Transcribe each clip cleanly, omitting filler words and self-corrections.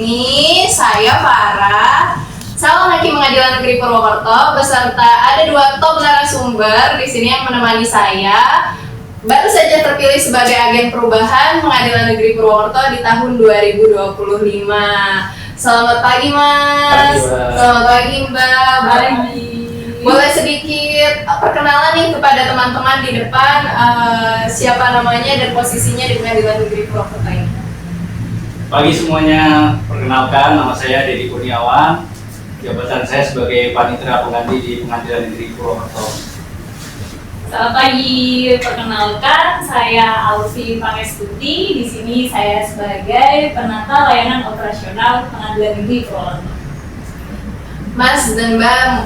ini saya Farah, calon hakim pengadilan negeri Purwokerto, beserta ada 2 top narasumber di sini yang menemani saya. Baru saja terpilih sebagai agen perubahan pengadilan negeri Purwokerto di tahun 2025. Selamat pagi Mas. Selamat pagi Mbak. Pagi. Boleh sedikit perkenalan nih kepada teman-teman di depan, siapa namanya dan posisinya di pengadilan negeri Purwokerto ini. Pagi semuanya, perkenalkan nama saya Dedi Kurniawan. Jabatan saya sebagai panitera pengganti di Pengadilan Negeri Purwokerto. Selamat pagi, perkenalkan saya Alfi Pangestuti. Di sini saya sebagai penata layanan operasional Pengadilan Negeri Purwokerto. Mas dan Mbak,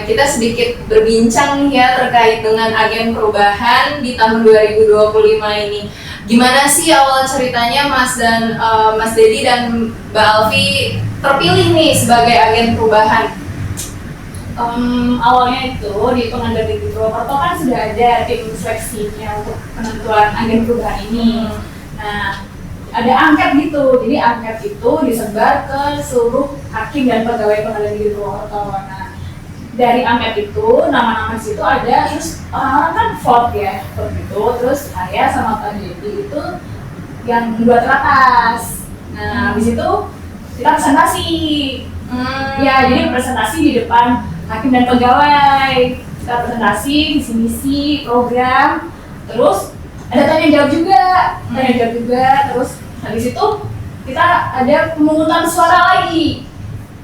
kita sedikit berbincang nih ya terkait dengan agen perubahan di tahun 2025 ini. Gimana sih awal ceritanya Mas dan Mas Dedi dan Mbak Alfi terpilih nih sebagai agen perubahan? Awalnya itu di Pengadilan Negeri Purwokerto kan sudah ada tim seleksinya untuk penentuan agen perubahan ini. Nah, ada angket gitu, jadi angket itu disebar ke seluruh hakim dan pegawai Pengadilan Negeri Purwokerto. Nah, dari angket itu nama-nama di situ ada, terus orang kan vote ya, vote itu, terus saya sama Pak Dedi itu yang 2 teratas. Nah, di situ kita presentasi, ya jadi presentasi di depan hakim dan pegawai. Kita presentasi visi misi program, terus ada tanya jawab juga, terus habis itu kita ada pemungutan suara lagi.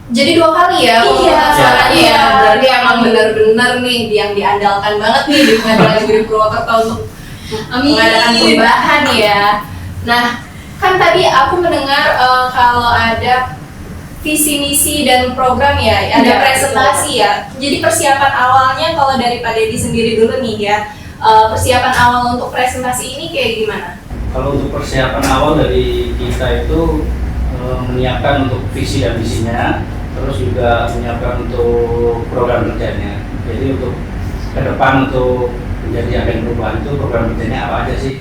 Jadi 2 kali ya pemungutan suaranya ya. Berarti emang benar-benar nih yang diandalkan banget nih di Pengadilan Negeri Purwokerto untuk mengadakan perubahan ya. Nah, kan tadi aku mendengar kalau ada visi misi dan program ya, ada presentasi ya. Jadi persiapan awalnya kalau dari Pak Dedi sendiri dulu nih ya, persiapan awal untuk presentasi ini kayak gimana? Kalau untuk persiapan awal dari kita itu menyiapkan untuk visi dan misinya, terus juga menyiapkan untuk program kerjanya. Jadi untuk ke depan untuk menjadi agen perubahan itu program kerjanya apa aja sih?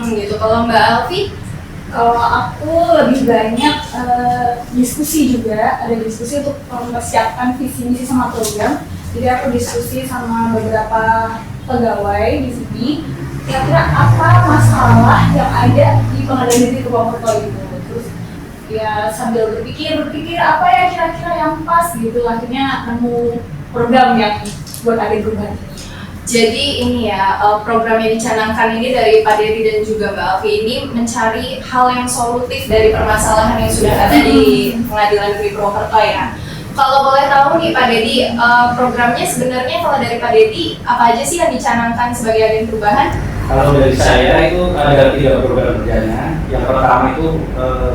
Gitu. Kalau Mbak Alfi? Kalau aku lebih banyak diskusi juga, ada diskusi untuk mempersiapkan visi misi sama program. Jadi aku diskusi sama beberapa pegawai di sini, kira-kira apa masalah yang ada di Pengadilan Negeri Purwokerto itu. Terus ya sambil berpikir apa ya kira-kira yang pas gitu, akhirnya nemu program yang buat agen perubahan ini. Jadi ini ya, program yang dicanangkan ini dari Pak Dedi dan juga Mbak Alfi ini mencari hal yang solutif dari permasalahan yang sudah ada di Pengadilan Negeri Purwokerto ya. Kalau boleh tahu nih Pak Dedi, programnya sebenarnya kalau dari Pak Dedi apa aja sih yang dicanangkan sebagai agen perubahan? Kalau dari saya itu ada 3 program kerjanya. Yang pertama itu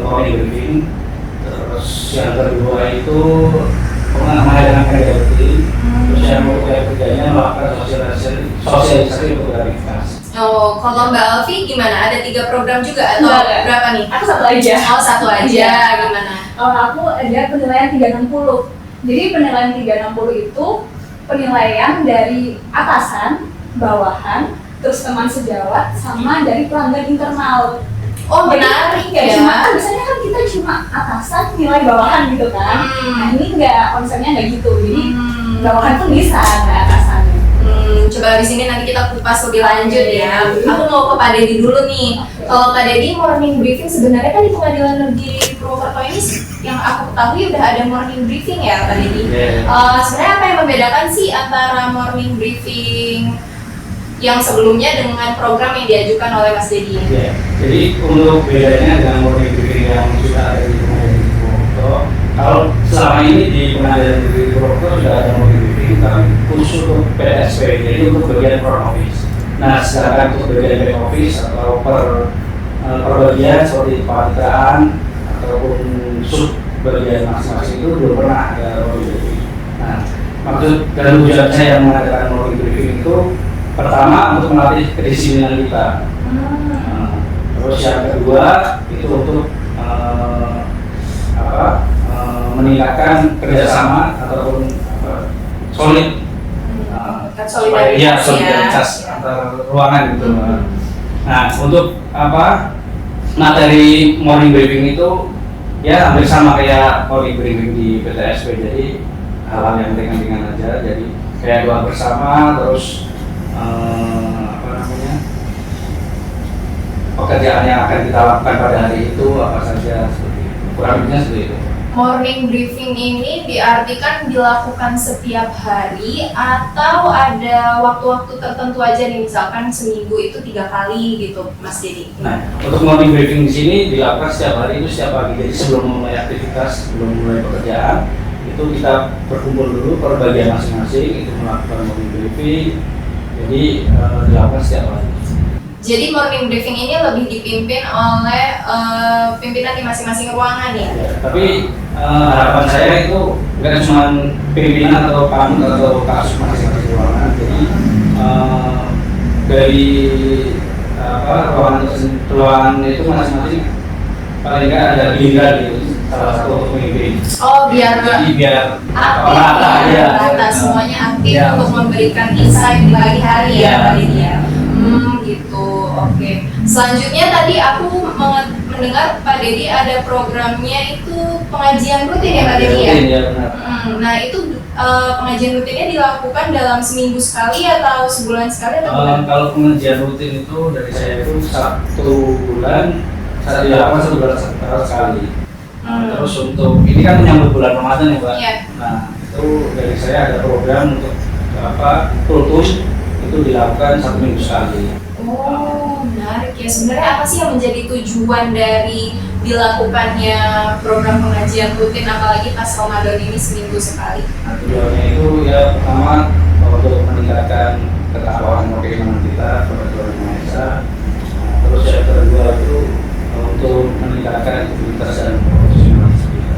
morning briefing, terus yang kedua itu mengadakan kerja rutin, terus yang kerjanya melakukan sosialisasi untuk gratifikasi. Oh, kalau Mbak Alfi gimana? Ada 3 program juga atau Enggak. berapa nih? Aku satu aja. Oh, 1 aja, gimana? Kalau aku ada penilaian 360. Jadi penilaian 360 itu penilaian dari atasan, bawahan, terus teman sejawat, sama dari pelanggan internal. Oh, menarik Jadi, ya. cuma biasanya kan kita cuma atasan nilai bawahan gitu kan. Nah ini enggak, konsepnya enggak gitu. Jadi bawahan pun bisa, enggak atasannya. Coba di sini nanti kita kupas lebih lanjut ya. Aku mau ke Pak Dedi dulu nih. Kalau Pak Dedi morning briefing sebenarnya kan di Pengadilan Negeri Purwokerto ini yang aku ketahui udah ada morning briefing ya Pak Dedi. Sebenarnya apa yang membedakan sih antara morning briefing yang sebelumnya dengan program yang diajukan oleh Mas Dedi? Jadi untuk bedanya dengan morning briefing yang sudah ada di Pengadilan Negeri Purwokerto, kalau selama ini di Pengadilan Negeri Purwokerto sudah ada morning briefing, tapi khusus untuk PSP, jadi untuk bagian front office. Nah, sedangkan untuk bagian back office atau per bagian seperti panitiaan ataupun sub bagian masing-masing itu belum pernah ada morning briefing. Nah, maksud dan tujuan saya mengadakan morning briefing itu pertama untuk melatih kedisiplinan kita. Terus yang kedua itu untuk meningkatkan kerjasama ataupun solid, solidaritas antar ruangan gitu. Nah untuk materi morning briefing itu ya hampir sama kayak morning briefing di PTSP, jadi hal-hal yang ringan-ringan aja, jadi kayak doa bersama, terus apa namanya, pekerjaan yang akan kita lakukan pada hari itu apa saja, seperti itu. Kurang lebihnya seperti itu. Morning briefing ini diartikan dilakukan setiap hari atau ada waktu-waktu tertentu aja nih, misalkan seminggu itu 3 kali gitu, Mas Dedi? Nah, untuk morning briefing di sini dilakukan setiap hari itu setiap pagi. Jadi sebelum memulai aktivitas, sebelum mulai pekerjaan, itu kita berkumpul dulu per bagian masing-masing, itu melakukan morning briefing. Jadi dilakukan setiap hari. Jadi morning briefing ini lebih dipimpin oleh pimpinan di masing-masing ruangan ya? Tapi harapan saya itu bukan cuma pimpinan atau panut atau kasus masing-masing ruangan. Jadi dari ruangan itu masing-masing paling nggak ada giliran gitu, salah satu untuk pemimpin. Oh, biar Jadi biar aktif ya, rata semuanya aktif Ya. untuk memberikan insight di pagi hari ya, Ya. Pak Dedi ya. Gitu. Oke. Selanjutnya tadi aku mendengar Pak Dedi ada programnya itu pengajian rutin ya, Pak Dedi ya? Rutin, ya benar. Nah itu pengajian rutinnya dilakukan dalam seminggu sekali atau sebulan sekali atau bulan? Kalau pengajian rutin itu dari saya itu 1 bulan, saya dilakukan 1 bulan sekali. Terus untuk ini kan menyambut bulan Ramadan ya, Pak. Iya. Nah itu dari saya ada program untuk kultum itu dilakukan 1 minggu sekali. Oh, menarik ya. Sebenarnya apa sih yang menjadi tujuan dari dilakukannya program pengajian rutin apalagi pas Ramadan ini seminggu sekali? Nah, tujuannya itu ya pertama untuk meningkatkan ketakwaan dan keimanan kita kepada Tuhan Yang Maha Esa. Terus yang kedua itu untuk meningkatkan integritas dan profesionalitas kita.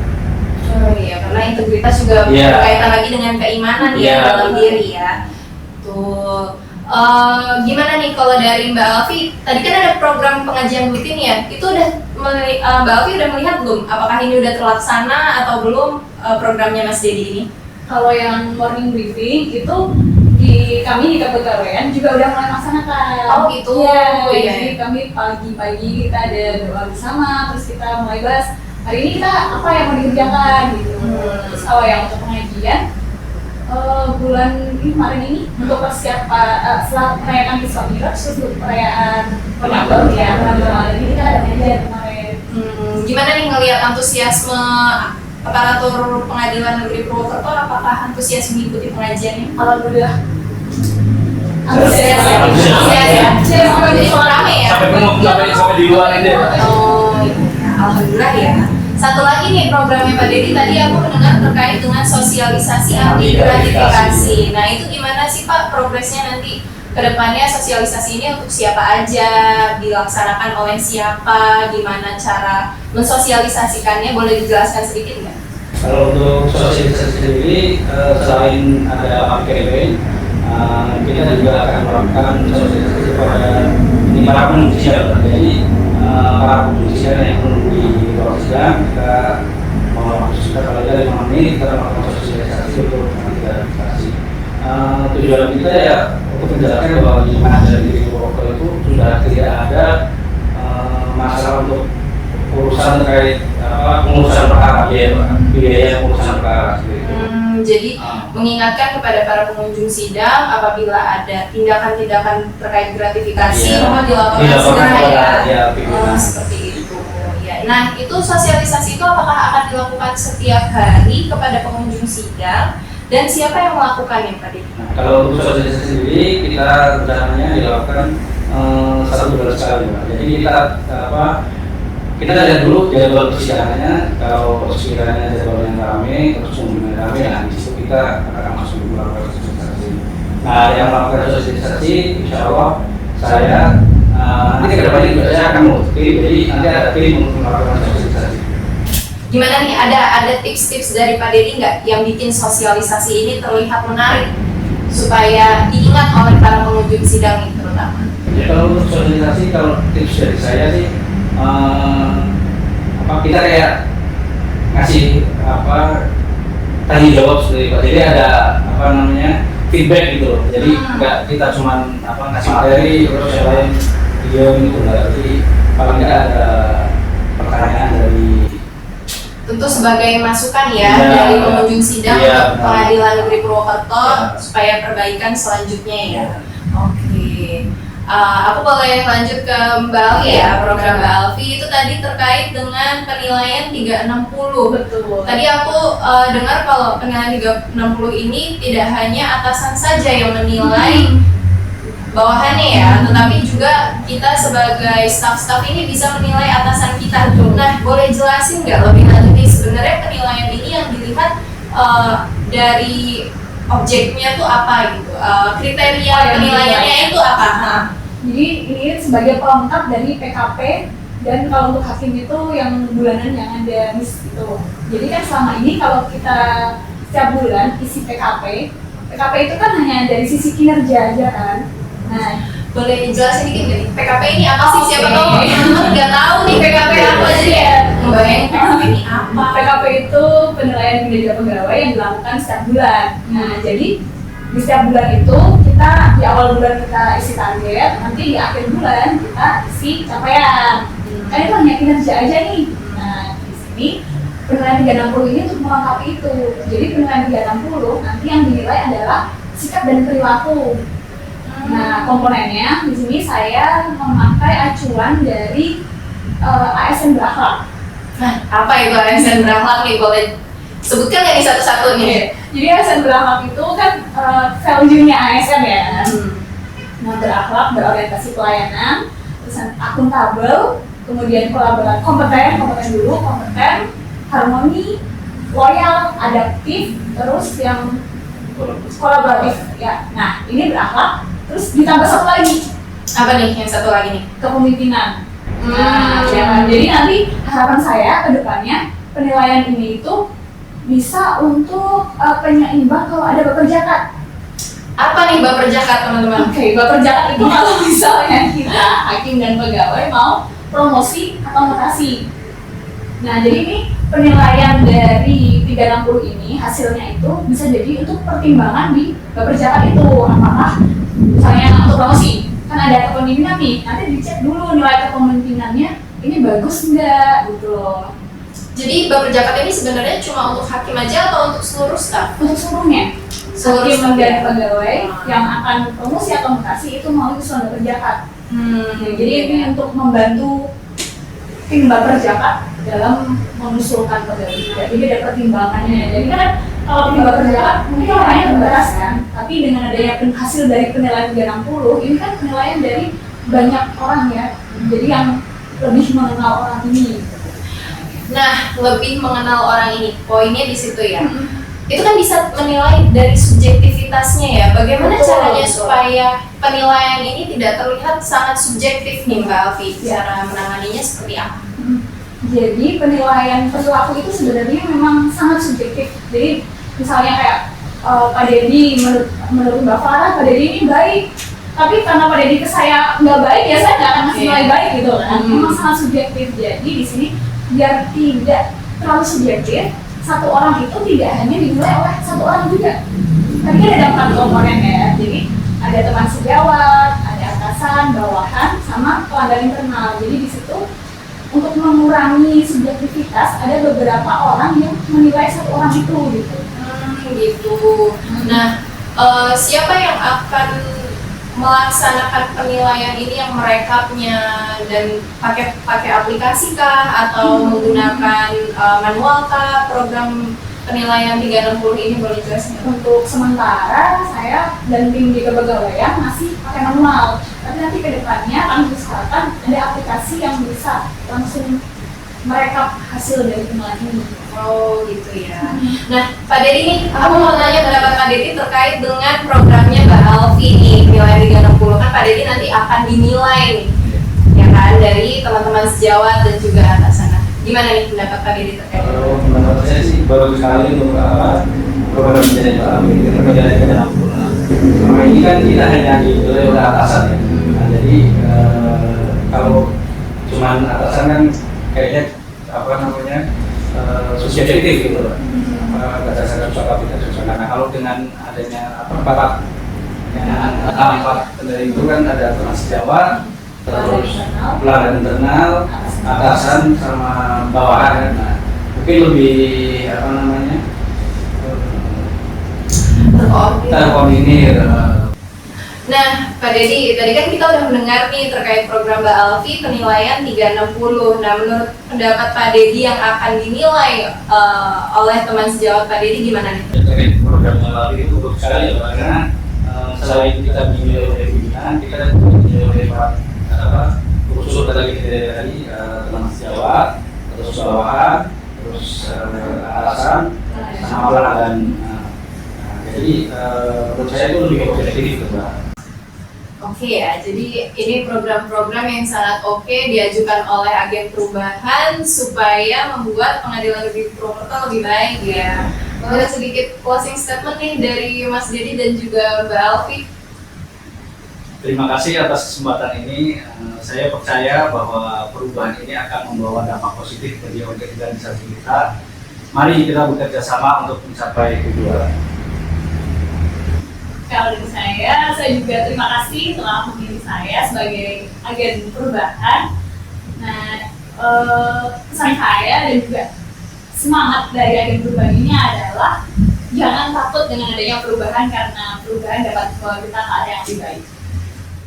Oh iya, karena integritas juga Iya. berkaitan lagi dengan keimanan ya Iya. dalam diri ya. Tuh. Gimana nih kalau dari Mbak Alfi? Tadi kan ada program pengajian rutin ya. Itu udah Mbak Alfi udah melihat belum? Apakah ini udah terlaksana atau belum programnya Mas Dedi ini? Kalau yang morning briefing itu kami di kepegawaian juga udah mulai melaksanakan. Oh gitu. Iya, Iya. jadi kami pagi-pagi kita ada doa bersama, terus kita mulai bahas hari ini kita apa yang mau dikerjakan gitu. Terus kalau yang untuk pengajian bulan ini kemarin ini untuk persiapan setelah perayaan Isra Mi'raj, terus untuk perayaan Ramadan ya, Ramadan ini kita ada pengajian kemarin. Gimana nih ngelihat antusiasme aparatur pengadilan negeri Purwokerto? Apakah antusias mengikuti pengajian ini? Alhamdulillah. Antusias ya? Rame ya? Sampai di luar ini. Oh, iya. Alhamdulillah ya. Satu lagi nih programnya Pak Dedi, tadi aku mendengar terkait dengan sosialisasi anti gratifikasi. Nah itu gimana sih Pak progresnya nanti ke depannya sosialisasi ini untuk siapa aja, dilaksanakan oleh siapa, gimana cara mensosialisasikannya, boleh dijelaskan sedikit nggak? Kalau untuk sosialisasi sendiri, selain ada campaign, kita juga akan melakukan sosialisasi kepada para penunjukan. Jadi para penunjukan yang menunggu di ruang sidang, kita mau kita kalau ada 5 menit kita melakukan sosialisasi untuk gratifikasi. Tujuan kita ya untuk menjelaskan bahwa di mana dari Purwokerto itu sudah tidak ada masalah untuk urusan terkait pengurusan perkara, biaya pengurusan perkara. Jadi mengingatkan kepada para pengunjung sidang apabila ada tindakan-tindakan terkait gratifikasi, mohon dilaporkan segera ya. Seperti itu. Ya. Nah itu sosialisasi itu apakah akan dilakukan setiap hari kepada pengunjung sidang dan siapa yang melakukannya Pak Dedi? Nah, kalau untuk sosialisasi sendiri kita rencananya dilakukan 1 bulan sekali, Pak. Jadi kita lihat dulu jadwal persidangannya. Kalau sekiranya jadwalnya ramai, terus kunjungan ramai, nah di situ kita akan masuk melakukan sosialisasi. Nah, yang melakukan sosialisasi, insya Allah saya nanti ke depannya juga saya akan tim, jadi nanti ada tim untuk melakukan sosialisasi. Gimana nih, ada tips-tips dari Pak Dedi nggak yang bikin sosialisasi ini terlihat menarik supaya diingat oleh para pengunjung sidang ini terutama? Ya kalau untuk sosialisasi, kalau tips dari saya sih kita kayak ngasih tanya jawab seperti Pak. Jadi ada feedback gitu loh. Jadi nggak kita cuma ngasih materi terus yang lain diam gitu, nggak. Jadi paling nggak ada pertanyaan dari tentu sebagai masukan ya Ya, dari pengunjung sidang ya, untuk Pengadilan Negeri Purwokerto Ya. supaya perbaikan selanjutnya ya. Ya. Oke. Aku boleh lanjut ke Mbak Alfi ya, program Mbak Alfi itu tadi terkait dengan penilaian 360. Betul. Tadi aku dengar kalau penilaian 360 ini tidak hanya atasan saja yang menilai bawahannya ya, tetapi juga kita sebagai staff-staff ini bisa menilai atasan kita. Nah, boleh jelasin nggak lebih lanjut nih sebenarnya penilaian ini yang dilihat dari objeknya tuh apa gitu, kriteria penilaiannya itu apa? Jadi ini sebagai pelengkap dari PKP dan kalau untuk hakim itu yang bulanan yang ada miss gitu. Jadi kan selama ini kalau kita setiap bulan isi PKP itu kan hanya dari sisi kinerja aja kan. Nah, Boleh jelasin dikit nggak nih, PKP ini apa sih? Siapa tahu Oke. teman-teman nggak tahu nih PKP apa, jadi ya ngebayangin PKP ini apa. PKP itu penilaian kinerja pegawai yang dilakukan setiap bulan. Nah, jadi di setiap bulan itu kita di awal bulan kita isi target, nanti di akhir bulan kita isi capaian. Kan itu hanya kinerja aja nih. Nah, di sini penilaian 360 ini untuk melengkapi itu. Jadi penilaian 360 nanti yang dinilai adalah sikap dan perilaku. Nah, komponennya di sini saya memakai acuan dari ASN berakhlak. Nah, apa itu ASN berakhlak nih? Boleh sebutkan nggak nih satu-satu nih? Jadi ASN berakhlak itu kan value-nya ASN ya. Nah, berakhlak, berorientasi pelayanan, terus akuntabel, kemudian kolaboratif, kompeten, harmoni, loyal, adaptif, terus yang kolaboratif ya. Nah, ini berakhlak. Terus ditambah satu lagi, Apa nih yang satu lagi nih? kepemimpinan. Nah, ya, jadi nanti harapan saya ke depannya penilaian ini itu bisa untuk penyeimbang kalau ada baper zakat. Apa nih baper zakat teman-teman? Oke, baper zakat itu kalau misalnya kita hakim dan pegawai mau promosi atau mutasi. Nah, jadi ini penilaian dari 360 ini hasilnya itu bisa jadi untuk pertimbangan di baper zakat itu, apakah misalnya untuk promosi kan ada kepemimpinan nih, nanti dicek dulu nilai kepemimpinannya ini bagus enggak gitu loh. Jadi baper zakat ini sebenarnya cuma untuk hakim aja atau untuk seluruh staf? Untuk seluruhnya Seluruh hakim staf dan ya? pegawai yang akan promosi atau mutasi itu mau usulan baper zakat. Jadi ini untuk membantu tim baper zakat dalam mengusulkan pegawai juga. Jadi ada pertimbangannya. Jadi kan kalau tim baper zakat mungkin orangnya terbatas kan, tapi dengan adanya hasil dari penilaian 360 ini kan penilaian dari banyak orang ya. Jadi yang lebih mengenal orang ini. Nah, lebih mengenal orang ini, poinnya di situ ya. Itu kan bisa menilai dari subjektivitasnya ya. Bagaimana Betul, caranya betul. supaya penilaian ini tidak terlihat sangat subjektif nih Mbak Alfi? Ya. Cara menanganinya seperti apa? Jadi penilaian perilaku itu sebenarnya memang sangat subjektif. Jadi misalnya kayak Pak Deddy menurut Mbak Farah, Pak Deddy ini baik. Tapi karena Pak Deddy ke saya nggak baik, ya saya nggak akan ngasih nilai baik gitu kan. Memang sangat subjektif. Jadi di sini biar tidak terlalu subjektif, satu orang itu tidak hanya dinilai oleh satu orang juga. Tadi kan ada 4 komponen ya. Jadi ada teman sejawat, ada atasan, bawahan, sama pelanggan internal. Jadi di situ untuk mengurangi subjektivitas ada beberapa orang yang menilai satu orang itu gitu. Gitu. Nah, siapa yang akan melaksanakan penilaian ini yang merekapnya dan pakai aplikasi kah atau menggunakan manual kah program penilaian 360 ini, boleh jelasin? Untuk sementara saya dan tim di kepegawaian masih pakai manual. Tapi nanti ke depannya kami usahakan ada aplikasi yang bisa langsung merekap hasil dari penilaian ini. Oh gitu ya. Nah Pak Deddy nih, aku mau nanya pendapat Pak Deddy terkait dengan programnya Mbak Alfi nih, penilaian 360 kan Pak Deddy nanti akan dinilai nih, ya kan, dari teman-teman sejawat dan juga atasan. Nah, gimana nih pendapat Pak Deddy terkait? Kalau menurut saya sih bagus sekali untuk program menjadi Pak Alfi kita menjadi ke-60. Selama ini kan kita hanya dinilai oleh atasan ya. Nah, jadi kalau cuman atasan kan kayaknya apa namanya subjektif gitu loh. Berdasarkan suatu aplikasi. Karena kalau dengan adanya empat dari itu kan ada teman sejawat, terus pelanggan internal, atasan sama bawahan kan. Nah, mungkin lebih apa namanya terkoordinir. Nah, Pak Dedi, tadi kan kita udah mendengar nih terkait program Mbak Alfi penilaian 360. Nah, menurut pendapat Pak Dedi yang akan dinilai oleh teman sejawat Pak Dedi gimana nih? Terkait program Mbak Alfi itu bagus sekali ya, Pak, karena selain kita dinilai oleh pimpinan, kita dinilai oleh Pak unsur tadi teman sejawat, terus bawahan, terus alasan, sama pelanggan. Jadi menurut saya itu lebih objektif gitu, Mbak. Oke ya, jadi ini program-program yang sangat oke diajukan oleh agen perubahan supaya membuat pengadilan negeri Purwokerto lebih baik ya. Boleh sedikit closing statement nih dari Mas Dedi dan juga Mbak Alfi. Terima kasih atas kesempatan ini. Saya percaya bahwa perubahan ini akan membawa dampak positif bagi organisasi kita. Mari kita bekerja sama untuk mencapai tujuan. Kalau dari saya juga terima kasih telah memilih saya sebagai agen perubahan. Nah, pesan saya dan juga semangat dari agen perubahan ini adalah jangan takut dengan adanya perubahan karena perubahan dapat membawa kita ke arah yang lebih baik.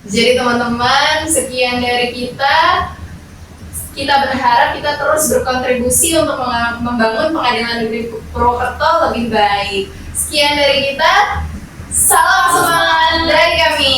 Jadi teman-teman, sekian dari kita. Kita berharap kita terus berkontribusi untuk membangun pengadilan negeri Purwokerto lebih baik. Sekian dari kita. Salam semangat dari kami.